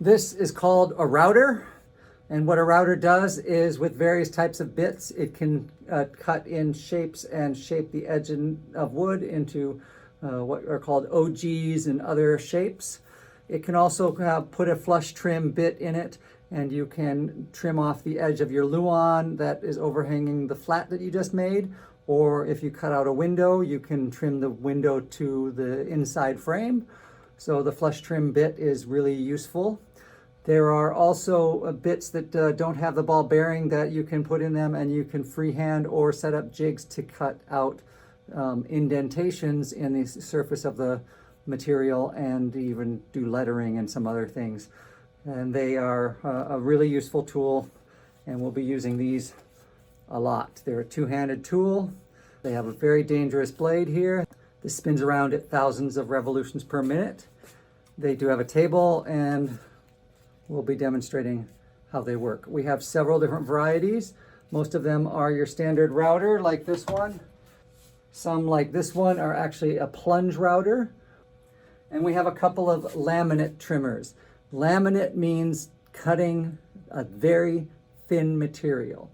This is called a router, and what a router does is with various types of bits, it can cut in shapes and shape the edge of wood into what are called OGs and other shapes. It can also put a flush trim bit in it, and you can trim off the edge of your lauan that is overhanging the flat that you just made, or if you cut out a window, you can trim the window to the inside frame. So the flush trim bit is really useful. There are also bits that don't have the ball bearing that you can put in them, and you can freehand or set up jigs to cut out indentations in the surface of the material and even do lettering and some other things. And they are a really useful tool, and we'll be using these a lot. They're a two-handed tool. They have a very dangerous blade here. This spins around at thousands of revolutions per minute. They do have a table, and we'll be demonstrating how they work. We have several different varieties. Most of them are your standard router, like this one. Some, like this one, are actually a plunge router. And we have a couple of laminate trimmers. Laminate means cutting a very thin material.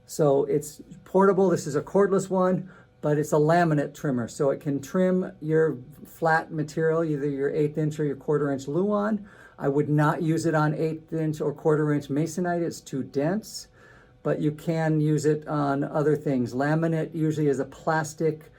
So it's portable. This is a cordless one, but it's a laminate trimmer. So it can trim your flat material, either your 1/8 inch or your 1/4 inch lauan. I would not use it on 1/8 inch or 1/4 inch masonite. It's too dense, but you can use it on other things. Laminate usually is a plastic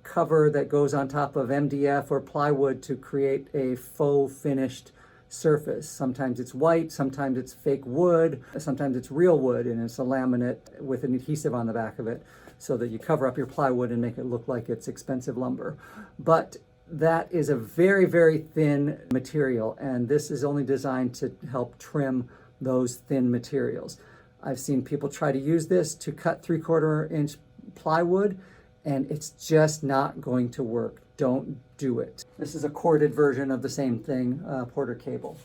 cover that goes on top of MDF or plywood to create a faux finished surface. Sometimes it's white, sometimes it's fake wood, sometimes it's real wood, and it's a laminate with an adhesive on the back of it so that you cover up your plywood and make it look like it's expensive lumber. But that is a very, very thin material, and this is only designed to help trim those thin materials. I've seen people try to use this to cut 3/4 inch plywood, and it's just not going to work. Don't do it. This is a corded version of the same thing, Porter cable.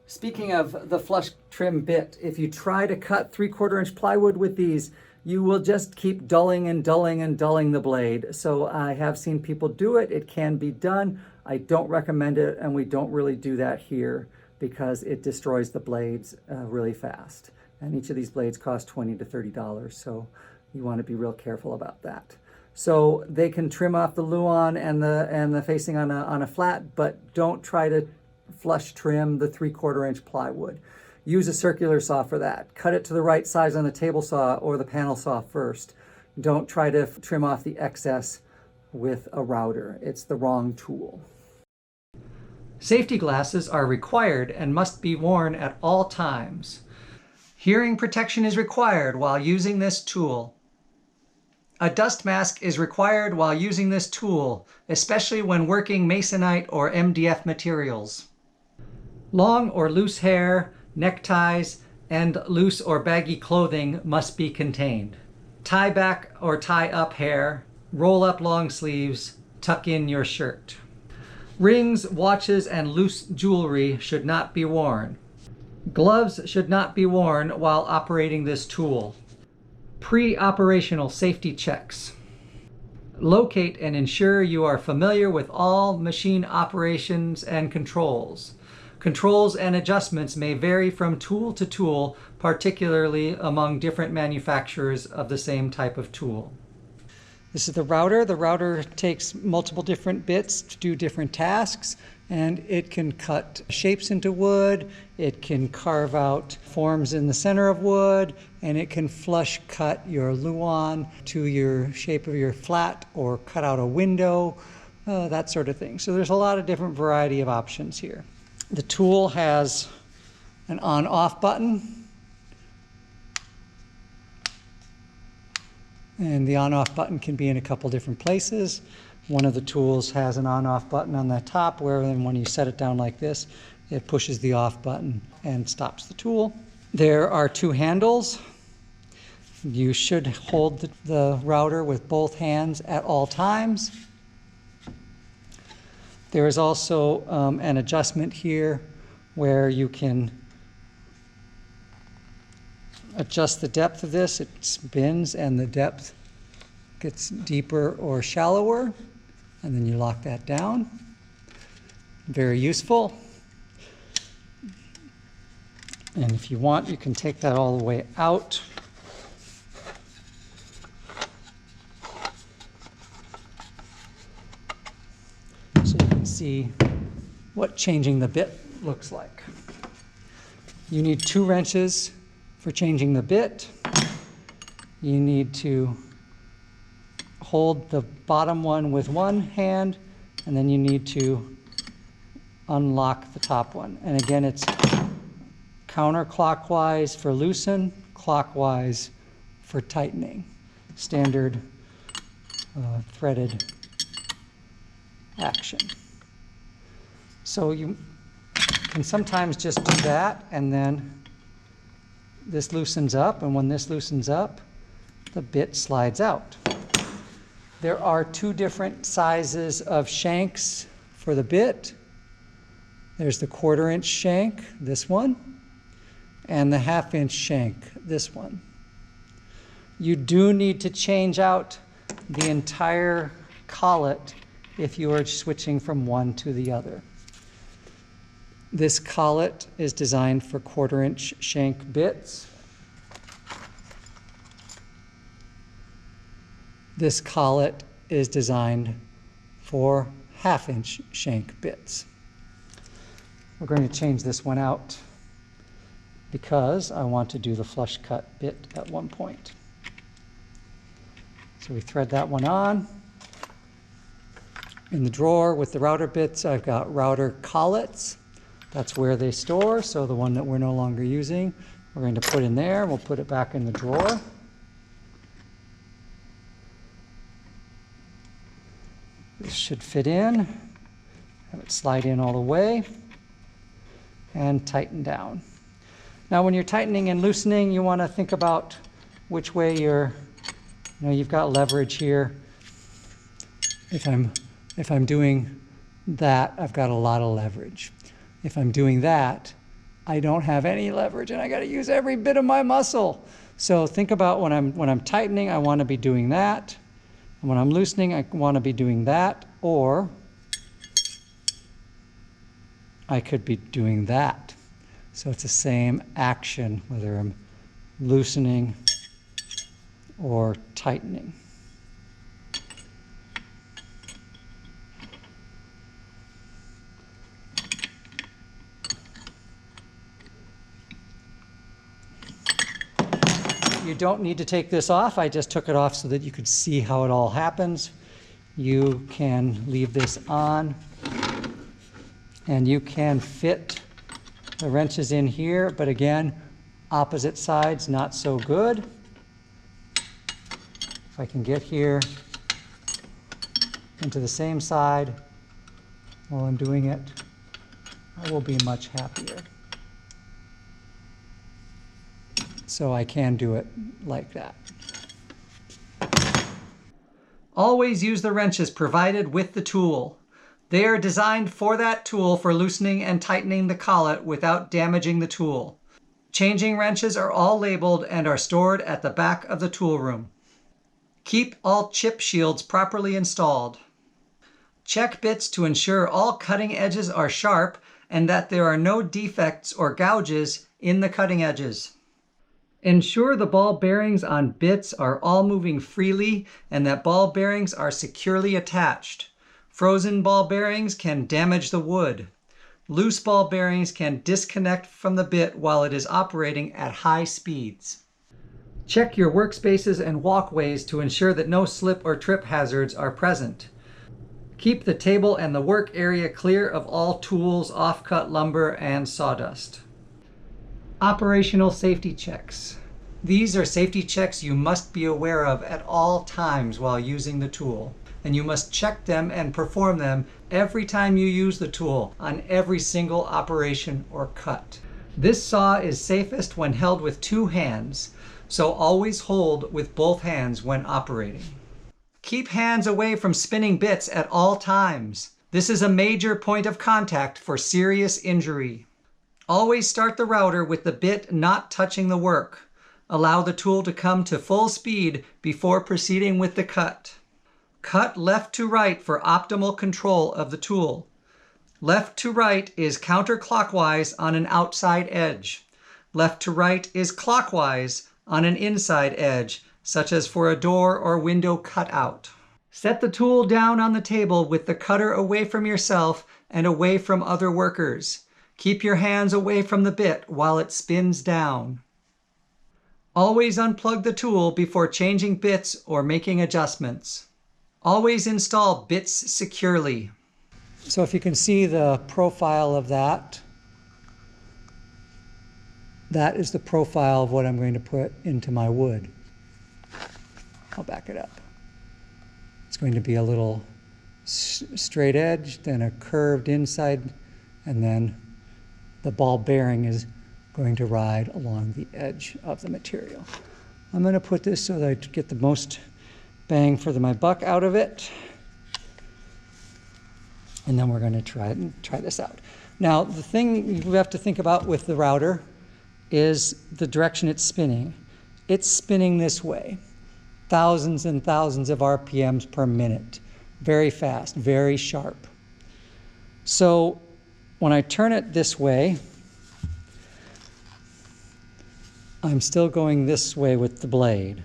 Speaking of the flush trim bit, if you try to cut 3/4 inch plywood with these, you will just keep dulling and dulling and dulling the blade. So I have seen people do it. It can be done. I don't recommend it, and we don't really do that here because it destroys the blades really fast. And each of these blades cost $20 to $30, so you want to be real careful about that. So they can trim off the lauan and the facing on a flat, but don't try to flush trim the 3/4 inch plywood. Use a circular saw for that. Cut it to the right size on the table saw or the panel saw first. Don't try to trim off the excess with a router. It's the wrong tool. Safety glasses are required and must be worn at all times. Hearing protection is required while using this tool. A dust mask is required while using this tool, especially when working masonite or MDF materials. Long or loose hair, neckties, and loose or baggy clothing must be contained. Tie back or tie up hair, roll up long sleeves, tuck in your shirt. Rings, watches, and loose jewelry should not be worn. Gloves should not be worn while operating this tool. Pre-operational safety checks. Locate and ensure you are familiar with all machine operations and controls. Controls and adjustments may vary from tool to tool, particularly among different manufacturers of the same type of tool. This is the router. The router takes multiple different bits to do different tasks, and it can cut shapes into wood, it can carve out forms in the center of wood, and it can flush cut your lauan to your shape of your flat or cut out a window, that sort of thing. So there's a lot of different variety of options here. The tool has an on-off button, and the on-off button can be in a couple different places. One of the tools has an on-off button on the top where then when you set it down like this, it pushes the off button and stops the tool. There are two handles. You should hold the router with both hands at all times. There is also an adjustment here where you can adjust the depth of this. It spins and the depth gets deeper or shallower, and then you lock that down. Very useful. And if you want, you can take that all the way out. So you can see what changing the bit looks like. You need 2 wrenches for changing the bit. You need to hold the bottom one with one hand, and then you need to unlock the top one. And again, it's counterclockwise for loosen, clockwise for tightening. Standard threaded action. So you can sometimes just do that, and then this loosens up, and when this loosens up, the bit slides out. There are 2 different sizes of shanks for the bit. There's the 1/4 inch shank, this one, and the 1/2 inch shank, this one. You do need to change out the entire collet if you are switching from one to the other. This collet is designed for 1/4 inch shank bits. This collet is designed for 1/2 inch shank bits. We're going to change this one out because I want to do the flush cut bit at one point. So we thread that one on. In the drawer with the router bits, I've got router collets. That's where they store, so the one that we're no longer using, we're going to put in there. We'll put it back in the drawer. This should fit in. Have it slide in all the way and tighten down. Now when you're tightening and loosening, you want to think about which way you've got leverage here. If I'm doing that, I've got a lot of leverage. If I'm doing that, I don't have any leverage and I got to use every bit of my muscle. So think about when I'm tightening, I want to be doing that. And when I'm loosening, I want to be doing that, or I could be doing that. So it's the same action, whether I'm loosening or tightening. You don't need to take this off. I just took it off so that you could see how it all happens. You can leave this on, and you can fit the wrenches in here, but again, opposite sides, not so good. If I can get here into the same side while I'm doing it, I will be much happier. So I can do it like that. Always use the wrenches provided with the tool. They are designed for that tool for loosening and tightening the collet without damaging the tool. Changing wrenches are all labeled and are stored at the back of the tool room. Keep all chip shields properly installed. Check bits to ensure all cutting edges are sharp and that there are no defects or gouges in the cutting edges. Ensure the ball bearings on bits are all moving freely and that ball bearings are securely attached. Frozen ball bearings can damage the wood. Loose ball bearings can disconnect from the bit while it is operating at high speeds. Check your workspaces and walkways to ensure that no slip or trip hazards are present. Keep the table and the work area clear of all tools, off-cut lumber, and sawdust. Operational safety checks. These are safety checks you must be aware of at all times while using the tool, and you must check them and perform them every time you use the tool on every single operation or cut. This saw is safest when held with 2 hands, so always hold with both hands when operating. Keep hands away from spinning bits at all times. This is a major point of contact for serious injury. Always start the router with the bit not touching the work. Allow the tool to come to full speed before proceeding with the cut. Cut left to right for optimal control of the tool. Left to right is counterclockwise on an outside edge. Left to right is clockwise on an inside edge, such as for a door or window cutout. Set the tool down on the table with the cutter away from yourself and away from other workers. Keep your hands away from the bit while it spins down. Always unplug the tool before changing bits or making adjustments. Always install bits securely. So if you can see the profile of that, that is the profile of what I'm going to put into my wood. I'll back it up. It's going to be a little straight edge, then a curved inside, and then the ball bearing is going to ride along the edge of the material. I'm going to put this so that I get the most bang for my buck out of it. And then we're going to try this out. Now, the thing you have to think about with the router is the direction it's spinning. It's spinning this way, thousands and thousands of RPMs per minute. Very fast, very sharp. So when I turn it this way, I'm still going this way with the blade.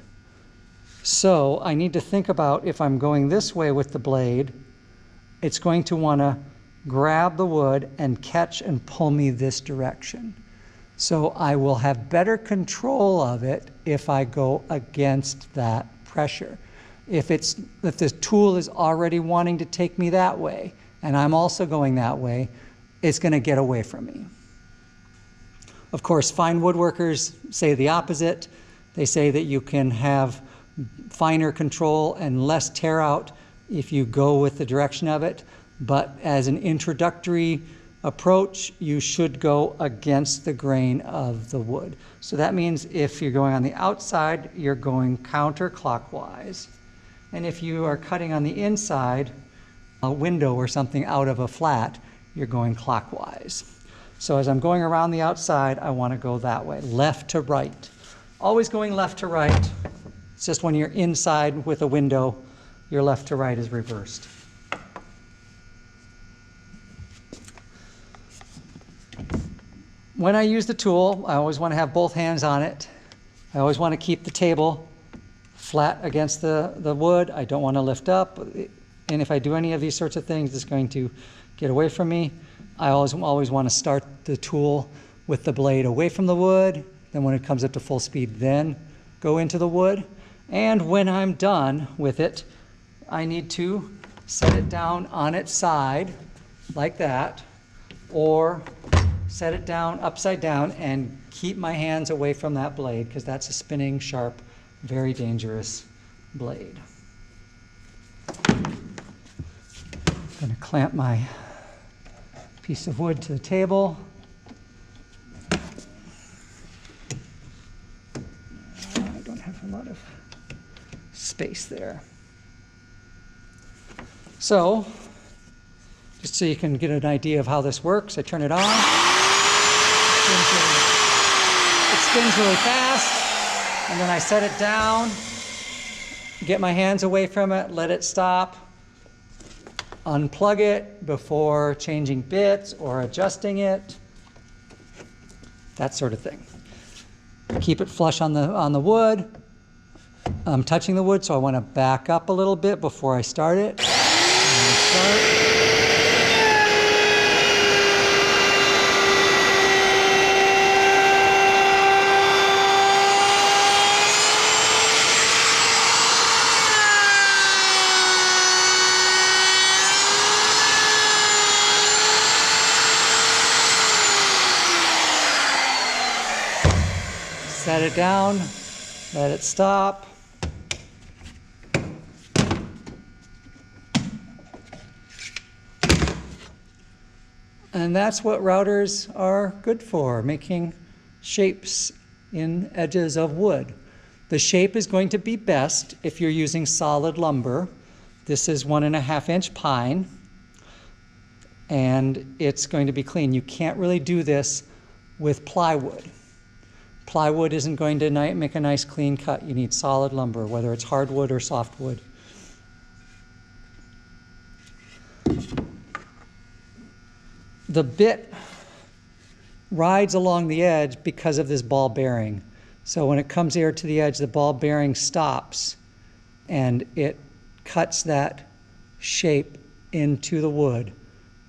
So I need to think about, if I'm going this way with the blade, it's going to want to grab the wood and catch and pull me this direction. So I will have better control of it if I go against that pressure. If the tool is already wanting to take me that way, and I'm also going that way, it's going to get away from me. Of course, fine woodworkers say the opposite. They say that you can have finer control and less tear out if you go with the direction of it. But as an introductory approach, you should go against the grain of the wood. So that means if you're going on the outside, you're going counterclockwise. And if you are cutting on the inside, a window or something out of a flat, you're going clockwise. So as I'm going around the outside, I want to go that way, left to right. Always going left to right. It's just when you're inside with a window, your left to right is reversed. When I use the tool, I always want to have both hands on it. I always want to keep the table flat against the wood. I don't want to lift up. And if I do any of these sorts of things, it's going to get away from me. I always want to start the tool with the blade away from the wood. Then when it comes up to full speed, then go into the wood. And when I'm done with it, I need to set it down on its side like that, or set it down upside down and keep my hands away from that blade, because that's a spinning, sharp, very dangerous blade. I'm going to clamp my piece of wood to the table. I don't have a lot of space there. So, just so you can get an idea of how this works, I turn it on. It spins really fast, and then I set it down, get my hands away from it, let it stop, unplug it before changing bits or adjusting it, that sort of thing. Keep it flush on the wood. I'm touching the wood, so I want to back up a little bit before I start it. Set it down, let it stop. And that's what routers are good for, making shapes in edges of wood. The shape is going to be best if you're using solid lumber. This is 1.5 inch pine, and it's going to be clean. You can't really do this with plywood. Plywood isn't going to make a nice clean cut. You need solid lumber, whether it's hardwood or softwood. The bit rides along the edge because of this ball bearing. So when it comes here to the edge, the ball bearing stops and it cuts that shape into the wood,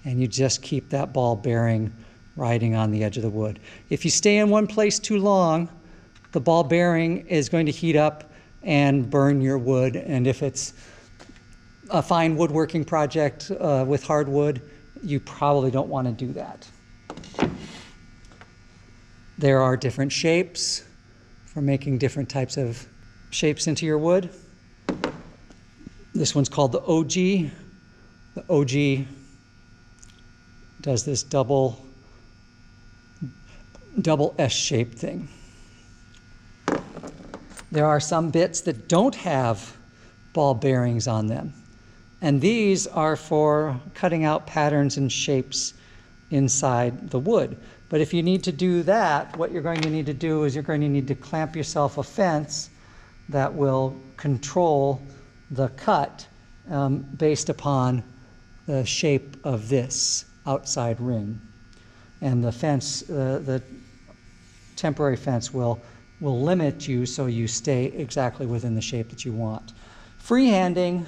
and you just keep that ball bearing riding on the edge of the wood. If you stay in one place too long, the ball bearing is going to heat up and burn your wood, and if it's a fine woodworking project with hardwood, you probably don't want to do that. There are different shapes for making different types of shapes into your wood. This one's called the OG. The OG does this double S-shaped thing. There are some bits that don't have ball bearings on them, and these are for cutting out patterns and shapes inside the wood. But if you need to do that, what you're going to need to do is you're going to need to clamp yourself a fence that will control the cut based upon the shape of this outside ring. And the fence, the temporary fence will limit you so you stay exactly within the shape that you want. Freehanding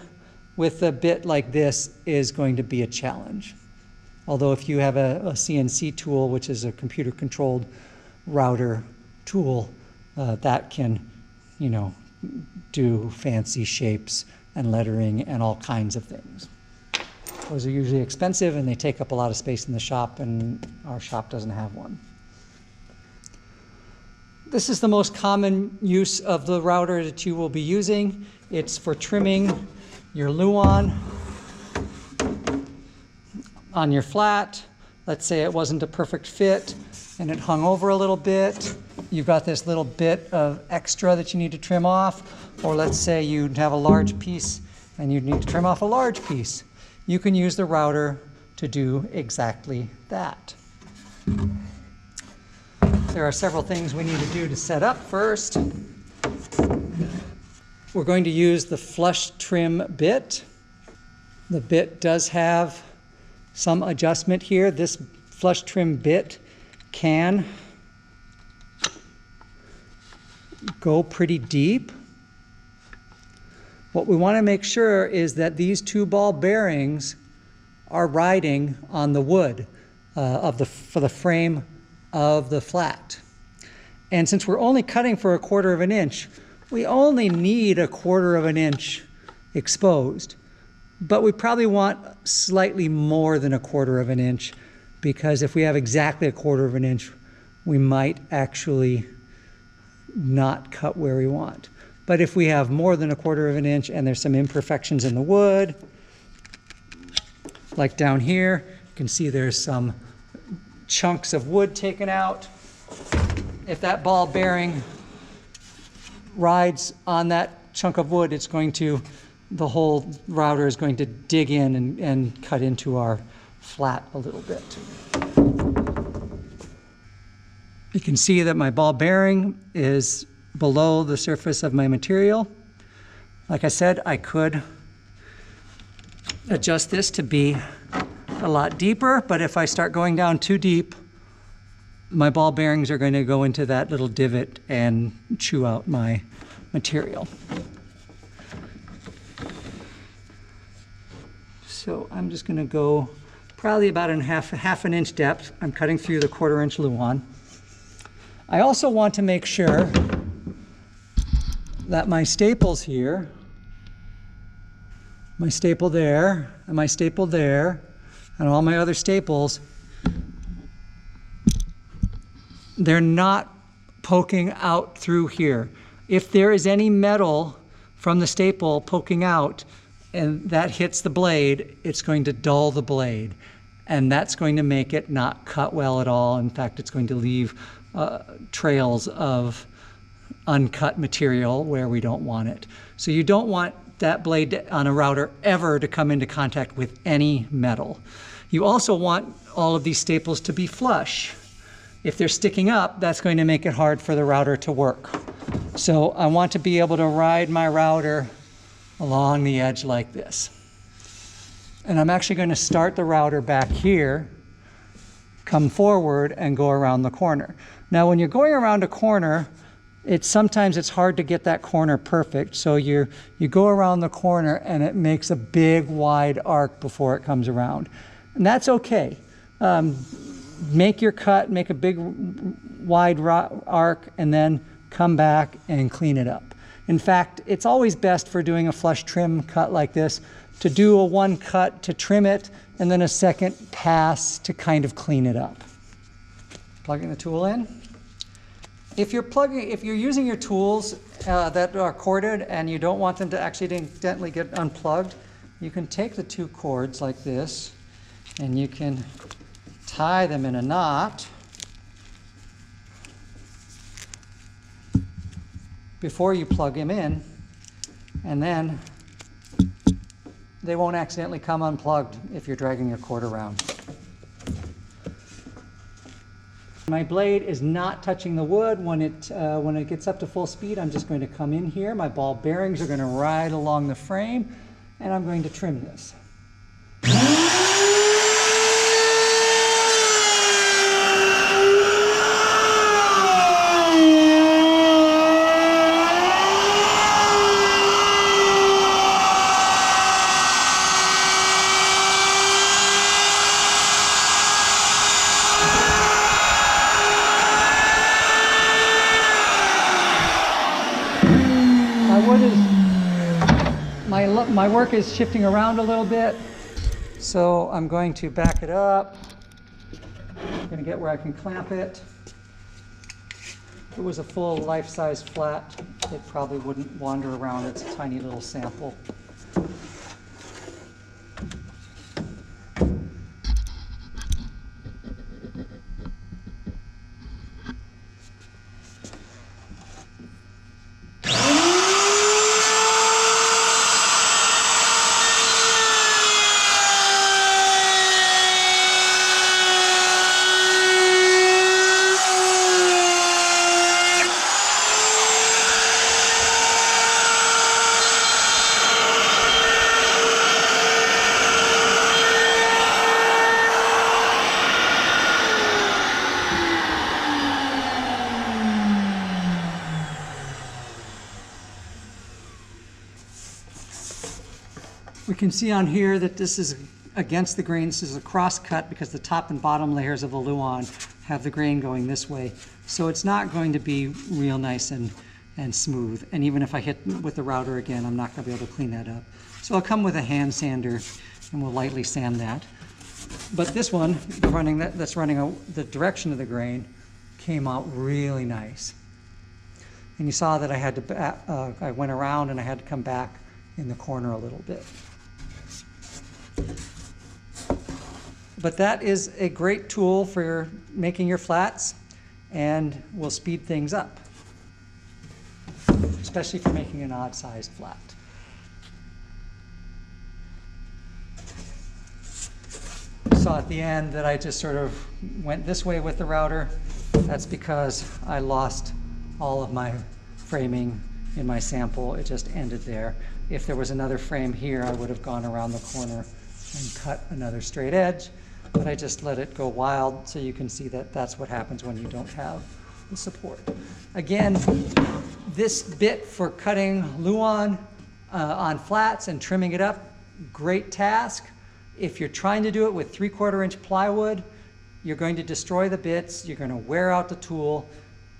with a bit like this is going to be a challenge. Although if you have a CNC tool, which is a computer-controlled router tool, that can, do fancy shapes and lettering and all kinds of things. Those are usually expensive and they take up a lot of space in the shop, and our shop doesn't have one. This is the most common use of the router that you will be using. It's for trimming your lauan on your flat. Let's say it wasn't a perfect fit and it hung over a little bit. You've got this little bit of extra that you need to trim off. Or let's say you have a large piece and you need to trim off a large piece. You can use the router to do exactly that. There are several things we need to do to set up first. We're going to use the flush trim bit. The bit does have some adjustment here. This flush trim bit can go pretty deep. What we want to make sure is that these two ball bearings are riding on the wood for the frame of the flat. And since we're only cutting for 1/4 of an inch, we only need 1/4 of an inch exposed. But we probably want slightly more than 1/4 of an inch, because if we have exactly 1/4 of an inch, we might actually not cut where we want. But if we have more than 1/4 of an inch and there's some imperfections in the wood, like down here, you can see there's some chunks of wood taken out. If that ball bearing rides on that chunk of wood, the whole router is going to dig in and cut into our flat a little bit. You can see that my ball bearing is below the surface of my material. Like I said, I could adjust this to be a lot deeper, but if I start going down too deep, my ball bearings are going to go into that little divot and chew out my material. So I'm just going to go probably about half an inch depth. I'm cutting through the 1/4 inch lauan. I also want to make sure that my staples here, my staple there, and my staple there, and all my other staples, they're not poking out through here. If there is any metal from the staple poking out and that hits the blade, it's going to dull the blade. And that's going to make it not cut well at all. In fact, it's going to leave trails of uncut material where we don't want it. So you don't want that blade on a router ever to come into contact with any metal. You also want all of these staples to be flush. If they're sticking up, that's going to make it hard for the router to work. So I want to be able to ride my router along the edge like this. And I'm actually going to start the router back here come forward and go around the corner. Now when you're going around a corner, sometimes it's hard to get that corner perfect. So you go around the corner and it makes a big wide arc before it comes around. And that's okay. Make your cut, make a big wide arc, and then come back and clean it up. In fact, it's always best for doing a flush trim cut like this to do a one cut to trim it and then a second pass to kind of clean it up. Plugging the tool in. If you're using your tools that are corded and you don't want them to accidentally get unplugged, you can take the two cords like this and you can tie them in a knot before you plug them in, and then they won't accidentally come unplugged if you're dragging your cord around. My blade is not touching the wood. When it gets up to full speed, I'm just going to come in here. My ball bearings are going to ride along the frame, and I'm going to trim this. My work is shifting around a little bit, so I'm going to back it up. I'm going to get where I can clamp it. If it was a full life-size flat, it probably wouldn't wander around. It's a tiny little sample. We can see on here that this is against the grain. This is a cross cut because the top and bottom layers of the lauan have the grain going this way. So it's not going to be real nice and smooth. And even if I hit with the router again, I'm not going to be able to clean that up. So I'll come with a hand sander and we'll lightly sand that. But this one, that's running the direction of the grain, came out really nice. And you saw that I had to, I went around and I had to come back in the corner a little bit. But that is a great tool for making your flats and will speed things up, especially for making an odd-sized flat. Saw at the end that I just sort of went this way with the router. That's because I lost all of my framing in my sample. It just ended there. If there was another frame here, I would have gone around the corner and cut another straight edge, but I just let it go wild so you can see that that's what happens when you don't have the support. Again, this bit for cutting lauan on flats and trimming it up, great task. If you're trying to do it with 3/4 inch plywood, you're going to destroy the bits, you're going to wear out the tool.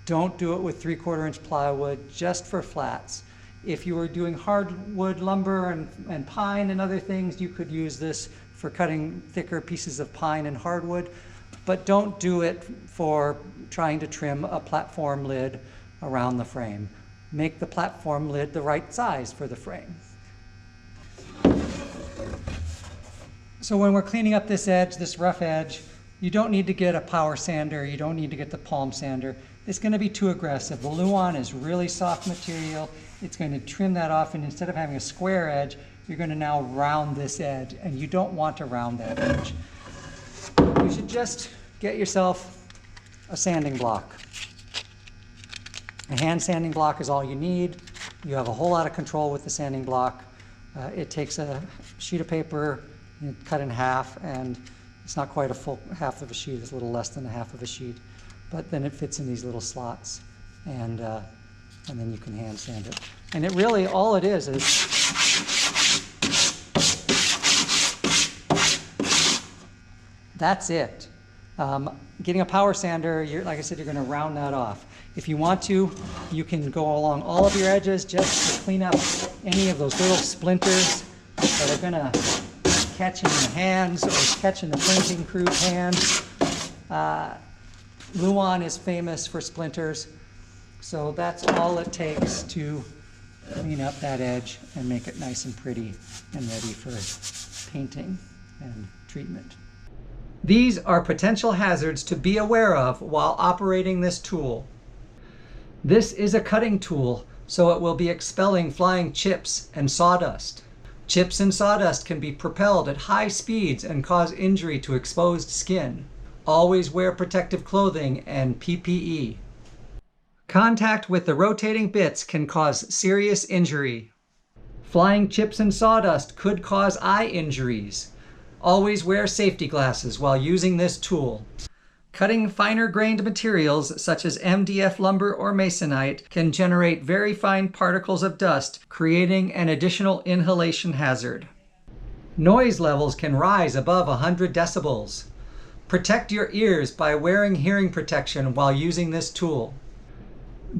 Don't do it with 3/4 inch plywood, just for flats. If you were doing hardwood lumber and pine and other things, you could use this for cutting thicker pieces of pine and hardwood, but don't do it for trying to trim a platform lid around the frame. Make the platform lid the right size for the frame. So when we're cleaning up this edge, this rough edge, you don't need to get a power sander, you don't need to get the palm sander. It's going to be too aggressive. The lauan is really soft material. It's going to trim that off, and instead of having a square edge, you're going to now round this edge, and you don't want to round that edge. You should just get yourself a sanding block. A hand sanding block is all you need. You have a whole lot of control with the sanding block. It takes a sheet of paper, you cut in half, and It's not quite a full half of a sheet, it's a little less than a half of a sheet, but then it fits in these little slots, and then you can hand sand it. And it really, all it is that's it. Getting a power sander, like I said, you're going to round that off. If you want to, you can go along all of your edges just to clean up any of those little splinters that are going to catch in your hands or catch in the painting crew's hands. Lauan is famous for splinters, so that's all it takes to clean up that edge and make it nice and pretty and ready for painting and treatment. These are potential hazards to be aware of while operating this tool. This is a cutting tool, so it will be expelling flying chips and sawdust. Chips and sawdust can be propelled at high speeds and cause injury to exposed skin. Always wear protective clothing and PPE. Contact with the rotating bits can cause serious injury. Flying chips and sawdust could cause eye injuries. Always wear safety glasses while using this tool. Cutting finer grained materials such as MDF lumber or masonite can generate very fine particles of dust, creating an additional inhalation hazard. Noise levels can rise above 100 decibels. Protect your ears by wearing hearing protection while using this tool.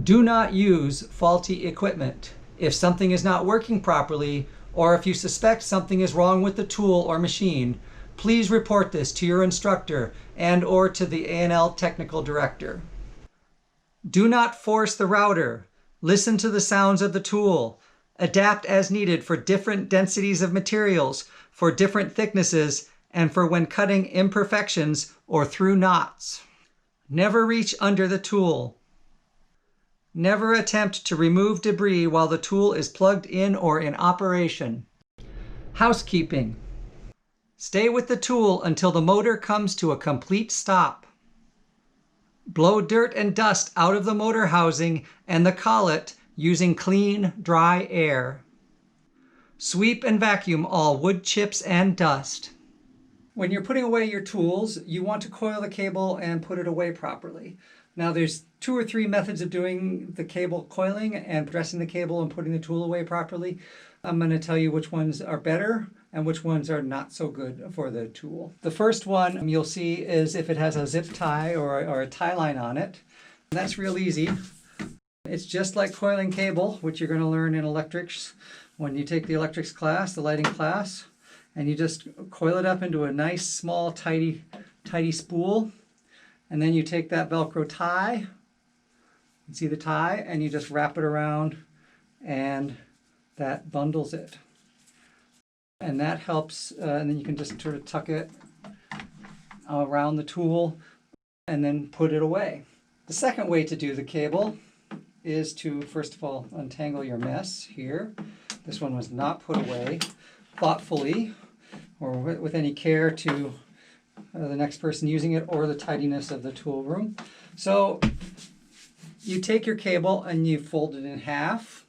Do not use faulty equipment. If something is not working properly, or if you suspect something is wrong with the tool or machine, please report this to your instructor and/or to the A&L technical director. Do not force the router. Listen to the sounds of the tool. Adapt as needed for different densities of materials, for different thicknesses, and for when cutting imperfections or through knots. Never reach under the tool. Never attempt to remove debris while the tool is plugged in or in operation. Housekeeping. Stay with the tool until the motor comes to a complete stop. Blow dirt and dust out of the motor housing and the collet using clean, dry air. Sweep and vacuum all wood chips and dust. When you're putting away your tools, you want to coil the cable and put it away properly. Now there's 2 or 3 methods of doing the cable coiling and dressing the cable and putting the tool away properly. I'm going to tell you which ones are better and which ones are not so good for the tool. The first one you'll see is if it has a zip tie or a tie line on it. That's real easy. It's just like coiling cable, which you're going to learn in electrics when you take the electrics class, the lighting class, and you just coil it up into a nice, small, tidy spool. And then you take that Velcro tie, you see the tie, and you just wrap it around, and that bundles it. And that helps, and then you can just sort of tuck it around the tool and then put it away. The second way to do the cable is to, first of all, untangle your mess here. This one was not put away thoughtfully or with any care to the next person using it or the tidiness of the tool room. So you take your cable and you fold it in half,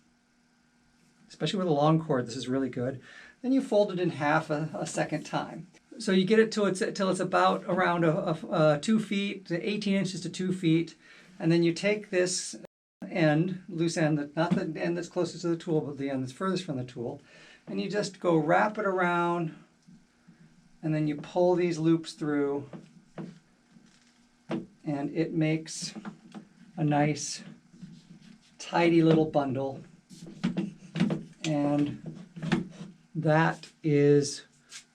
especially with a long cord. This is really good. Then you fold it in half a second time. So you get it till it's about around 2 feet, to 18 inches to 2 feet, and then you take this end, loose end, not the end that's closest to the tool, but the end that's furthest from the tool, and you just go wrap it around, and then you pull these loops through, and it makes a nice, tidy little bundle. And that is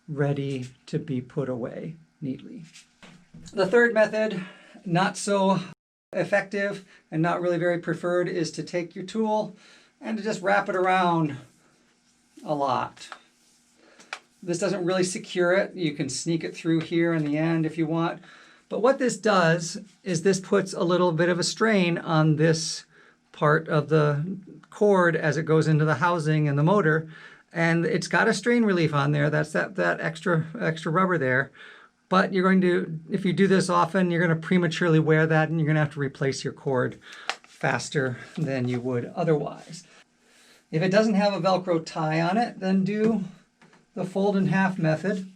ready to be put away neatly. The third method, not so effective and not really very preferred, is to take your tool and to just wrap it around a lot. This doesn't really secure it. You can sneak it through here in the end if you want. But what this does is this puts a little bit of a strain on this part of the cord as it goes into the housing and the motor. And it's got a strain relief on there. That's that extra rubber there. But you're going to, if you do this often, you're going to prematurely wear that and you're going to have to replace your cord faster than you would otherwise. If it doesn't have a Velcro tie on it, then do the fold in half method.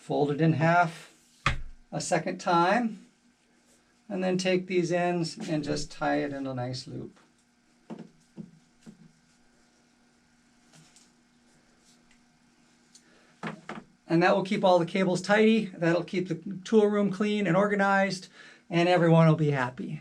Fold it in half a second time, and then take these ends and just tie it in a nice loop. And that will keep all the cables tidy. That'll keep the tool room clean and organized, and everyone will be happy.